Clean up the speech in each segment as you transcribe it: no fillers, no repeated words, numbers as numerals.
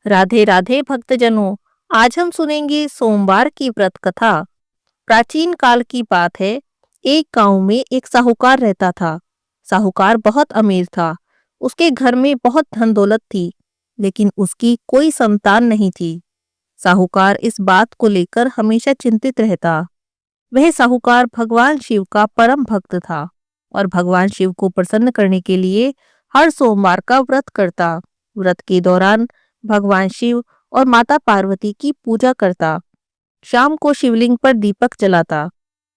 राधे राधे भक्तजनों। आज हम सुनेंगे सोमवार की व्रत कथा। प्राचीन काल की बात है। एक गांव में एक साहूकार रहता था। साहूकार बहुत अमीर था। उसके घर में बहुत धन दौलत थी, लेकिन उसकी कोई संतान नहीं थी। साहूकार इस बात को लेकर हमेशा चिंतित रहता। वह साहूकार भगवान शिव का परम भक्त था और भगवान शिव को प्रसन्न करने के लिए हर सोमवार का व्रत करता। व्रत के दौरान भगवान शिव और माता पार्वती की पूजा करता। शाम को शिवलिंग पर दीपक जलाता।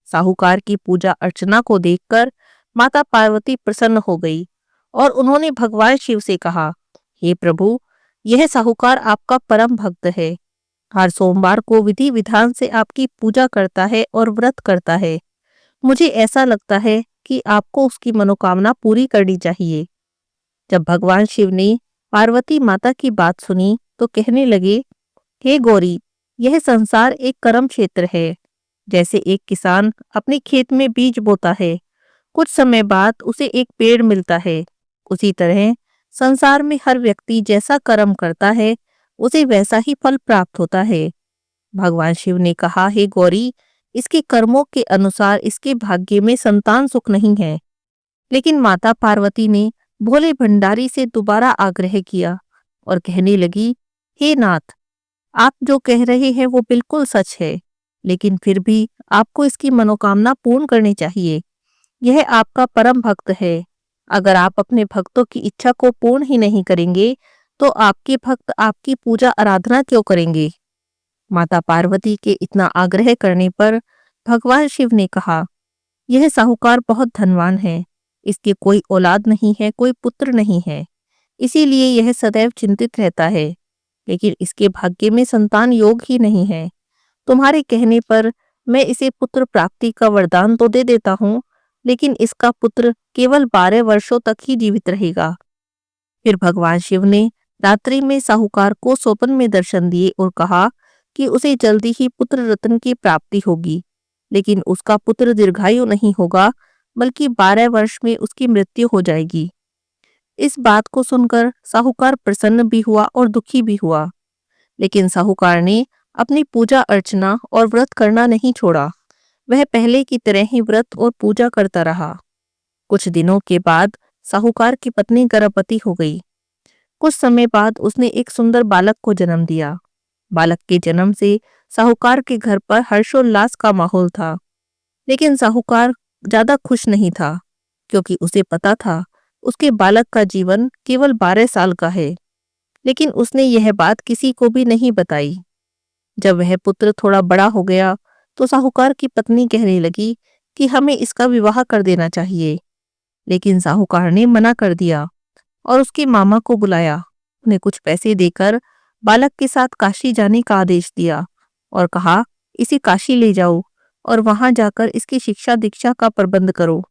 साहूकार की पूजा अर्चना को देखकर माता पार्वती प्रसन्न हो गई और उन्होंने भगवान शिव से कहा, हे प्रभु, यह साहूकार आपका परम भक्त है। हर सोमवार को विधि विधान से आपकी पूजा करता है और व्रत करता है। मुझे ऐसा लगता है कि आपको उसकी मनोकामना पूरी करनी चाहिए। जब भगवान शिव ने पार्वती माता की बात सुनी तो कहने लगे, हे गौरी, यह संसार एक कर्म क्षेत्र है। जैसे एक किसान अपने खेत में बीज बोता है, कुछ समय बाद उसे एक पेड़ मिलता है, उसी तरह संसार में हर व्यक्ति जैसा कर्म करता है उसे वैसा ही फल प्राप्त होता है। भगवान शिव ने कहा, हे गौरी, इसके कर्मों के अनुसार इसके भाग्य में संतान सुख नहीं है। लेकिन माता पार्वती ने भोले भंडारी से दोबारा आग्रह किया और कहने लगी, हे नाथ, आप जो कह रहे हैं वो बिल्कुल सच है, लेकिन फिर भी आपको इसकी मनोकामना पूर्ण करनी चाहिए। यह आपका परम भक्त है। अगर आप अपने भक्तों की इच्छा को पूर्ण ही नहीं करेंगे तो आपके भक्त आपकी पूजा आराधना क्यों करेंगे। माता पार्वती के इतना आग्रह करने पर भगवान शिव ने कहा, यह साहूकार बहुत धनवान है। इसके कोई औलाद नहीं है, कोई पुत्र नहीं है, इसीलिए यह सदैव चिंतित रहता है। लेकिन इसके भाग्य में संतान योग ही नहीं है। तुम्हारे कहने पर मैं इसे पुत्र प्राप्ति का वरदान तो दे देता हूँ, लेकिन इसका पुत्र केवल 12 वर्षों तक ही जीवित रहेगा। फिर भगवान शिव ने रात्रि में साहूकार को स्वप्न में दर्शन दिए और कहा कि उसे जल्दी ही पुत्र रत्न की प्राप्ति होगी, लेकिन उसका पुत्र दीर्घायु नहीं होगा, बल्कि 12 वर्ष में उसकी मृत्यु हो जाएगी। इस बात को सुनकर साहूकार प्रसन्न भी हुआ और दुखी भी हुआ, लेकिन साहूकार ने अपनी पूजा अर्चना और व्रत करना नहीं छोड़ा। वह पहले की तरह ही व्रत और पूजा करता रहा। कुछ दिनों के बाद साहूकार की पत्नी गर्भवती हो गई। कुछ समय बाद उसने एक सुंदर बालक को जन्म दिया। बालक के जन्म से साहूकार के घर पर हर्षोल्लास का माहौल था, लेकिन साहूकार ज्यादा खुश नहीं था, क्योंकि उसे पता था उसके बालक का जीवन केवल 12 साल का है। लेकिन उसने यह बात किसी को भी नहीं बताई। जब वह पुत्र थोड़ा बड़ा हो गया तो साहूकार की पत्नी कहने लगी कि हमें इसका विवाह कर देना चाहिए। लेकिन साहूकार ने मना कर दिया और उसके मामा को बुलाया। उन्हें कुछ पैसे देकर बालक के साथ काशी जाने का आदेश दिया और कहा, इसे काशी ले जाओ और वहां जाकर इसकी शिक्षा दीक्षा का प्रबंध करो।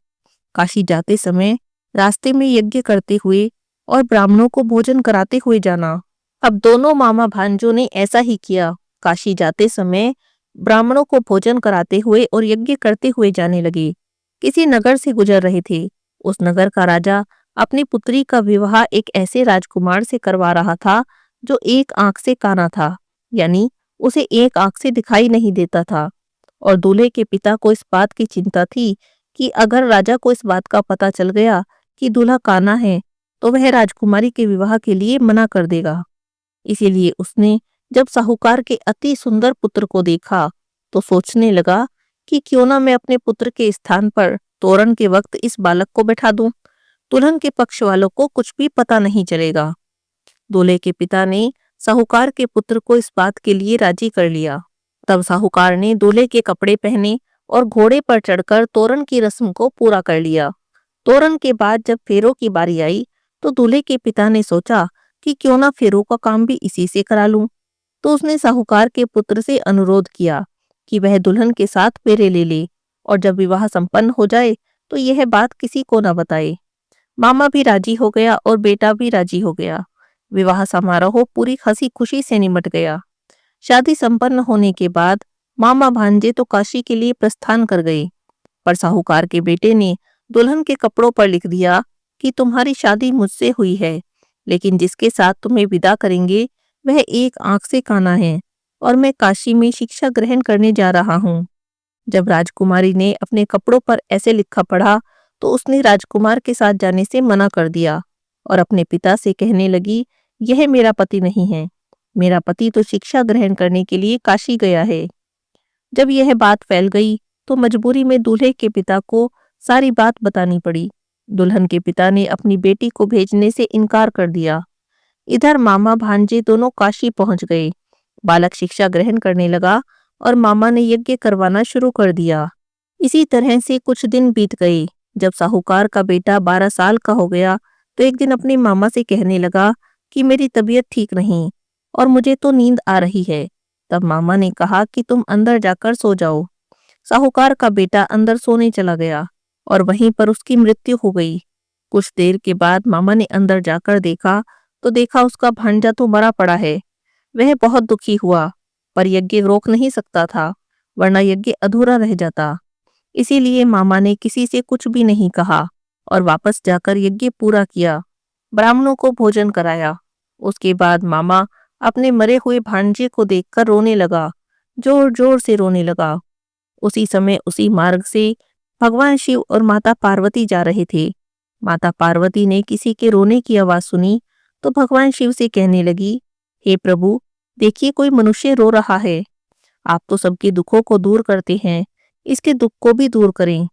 काशी जाते समय रास्ते में यज्ञ करते हुए और ब्राह्मणों को भोजन कराते हुए जाना। अब दोनों मामा भांजों ने ऐसा ही किया। काशी जाते समय ब्राह्मणों को भोजन कराते हुए और यज्ञ करते हुए जाने लगे। किसी नगर से गुजर रहे थे। उस नगर का राजा अपनी पुत्री का विवाह एक ऐसे राजकुमार से करवा रहा था जो एक आंख से काना था, यानी उसे एक आंख से दिखाई नहीं देता था। और दूल्हे के पिता को इस बात की चिंता थी कि अगर राजा को इस बात का पता चल गया कि दूल्हा काना है तो वह राजकुमारी के विवाह के लिए मना कर देगा। इसीलिए उसने जब साहूकार के अति सुंदर पुत्र को देखा तो सोचने लगा कि क्यों ना मैं अपने पुत्र के स्थान पर तोरण के वक्त इस बालक को बैठा दूं। दुल्हन के पक्ष वालों को कुछ भी पता नहीं चलेगा। दूल्हे के पिता ने साहूकार के पुत्र को इस बात के लिए राजी कर लिया। तब साहूकार ने दूल्हे के कपड़े पहने और घोड़े पर चढ़कर तोरण की रस्म को पूरा कर लिया। तोरण के बाद जब फेरों की बारी आई तो दूल्हे के पिता ने सोचा कि क्यों ना फेरों का काम भी इसी से करा लूं। तो उसने साहूकार के पुत्र से अनुरोध किया कि वह दुल्हन के साथ फेरे ले ले और जब विवाह संपन्न हो जाए तो यह बात किसी को न बताए। मामा भी राजी हो गया और बेटा भी राजी हो गया। विवाह समारोह पूरी हंसी खुशी से निमट गया। शादी संपन्न होने के बाद मामा भांजे तो काशी के लिए प्रस्थान कर गए, पर साहूकार के बेटे ने दुल्हन के कपड़ों पर लिख दिया कि तुम्हारी शादी मुझसे हुई है, लेकिन जिसके साथ तुम्हें विदा करेंगे वह एक आंख से काना है और मैं काशी में शिक्षा ग्रहण करने जा रहा हूँ। जब राजकुमारी ने अपने कपड़ों पर ऐसे लिखा पढ़ा तो उसने राजकुमार के साथ जाने से मना कर दिया और अपने पिता से कहने लगी, यह मेरा पति नहीं है। मेरा पति तो शिक्षा ग्रहण करने के लिए काशी गया है। जब यह बात फैल गई तो मजबूरी में दूल्हे के पिता को सारी बात बतानी पड़ी। दुल्हन के पिता ने अपनी बेटी को भेजने से इनकार कर दिया। इधर मामा भांजे दोनों काशी पहुंच गए। बालक शिक्षा ग्रहण करने लगा और मामा ने यज्ञ करवाना शुरू कर दिया। इसी तरह से कुछ दिन बीत गए। जब साहूकार का बेटा 12 साल का हो गया तो एक दिन अपने मामा से कहने लगा कि मेरी तबीयत ठीक नहीं और मुझे तो नींद आ रही है। तब मामा ने कहा कि तुम अंदर जाकर सो जाओ। साहूकार का बेटा अंदर सोने चला गया और वहीं पर उसकी मृत्यु हो गई। कुछ देर के बाद मामा ने अंदर जाकर देखा तो देखा उसका भांजा तो मरा पड़ा है। वह बहुत दुखी हुआ पर यज्ञ रोक नहीं सकता था, वरना यज्ञ अधूरा रह जाता। इसीलिए मामा ने किसी से कुछ भी नहीं कहा और वापस जाकर यज्ञ पूरा किया, ब्राह्मणों को भोजन कराया। उसके बाद मामा अपने मरे हुए भांजे को देखकर रोने लगा, जोर जोर से रोने लगा। उसी समय उसी मार्ग से भगवान शिव और माता पार्वती जा रहे थे। माता पार्वती ने किसी के रोने की आवाज सुनी तो भगवान शिव से कहने लगी, हे प्रभु, देखिए कोई मनुष्य रो रहा है। आप तो सबके दुखों को दूर करते हैं, इसके दुख को भी दूर करें।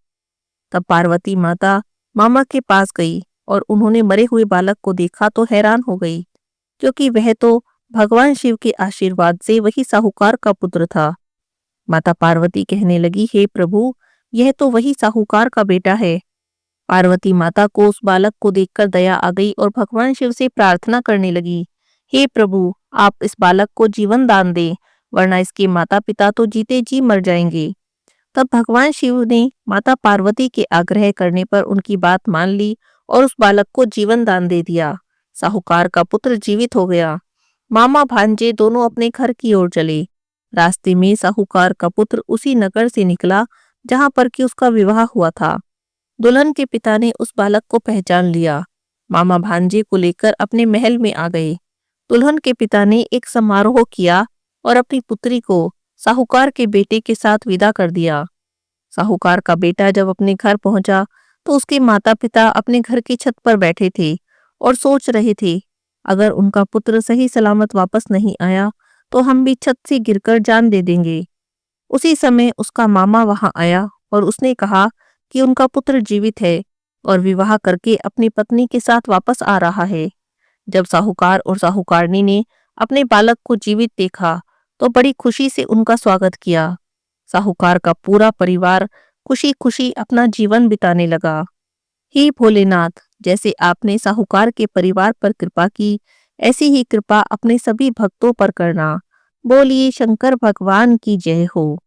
तब पार्वती माता मामा के पास गई और उन्होंने मरे हुए बालक को देखा तो हैरान हो गई, क्योंकि वह तो भगवान शिव के आशीर्वाद से वही साहूकार का पुत्र था। माता पार्वती कहने लगी, हे प्रभु, यह तो वही साहूकार का बेटा है। पार्वती माता को उस बालक को देखकर दया आ गई और भगवान शिव से प्रार्थना करने लगी, हे प्रभु, आप इस बालक को जीवन दान दें, वरना इसके माता पिता तो जीते जी मर जाएंगे। तब भगवान शिव ने माता पार्वती के आग्रह करने पर उनकी बात मान ली और उस बालक को जीवन दान दे दिया। साहूकार का पुत्र जीवित हो गया। मामा भांजे दोनों अपने घर की ओर चले। रास्ते में साहूकार का पुत्र उसी नगर से निकला जहां पर कि उसका विवाह हुआ था। दुल्हन के पिता ने उस बालक को पहचान लिया। मामा भांजे को लेकर अपने महल में आ गए। दुल्हन के पिता ने एक समारोह किया और अपनी पुत्री को साहूकार के बेटे के साथ विदा कर दिया। साहूकार का बेटा जब अपने घर पहुंचा तो उसके माता पिता अपने घर की छत पर बैठे थे और सोच रहे थे, अगर उनका पुत्र सही सलामत वापस नहीं आया तो हम भी छत से गिरकर जान दे देंगे। उसी समय उसका मामा वहां आया और उसने कहा कि उनका पुत्र जीवित है और विवाह करके अपनी पत्नी के साथ वापस आ रहा है। जब साहूकार और साहूकारनी ने अपने बालक को जीवित देखा तो बड़ी खुशी से उनका स्वागत किया। साहूकार का पूरा परिवार खुशी खुशी अपना जीवन बिताने लगा। हे भोलेनाथ, जैसे आपने साहूकार के परिवार पर कृपा की, ऐसी ही कृपा अपने सभी भक्तों पर करना। बोलिए शंकर भगवान की जय हो।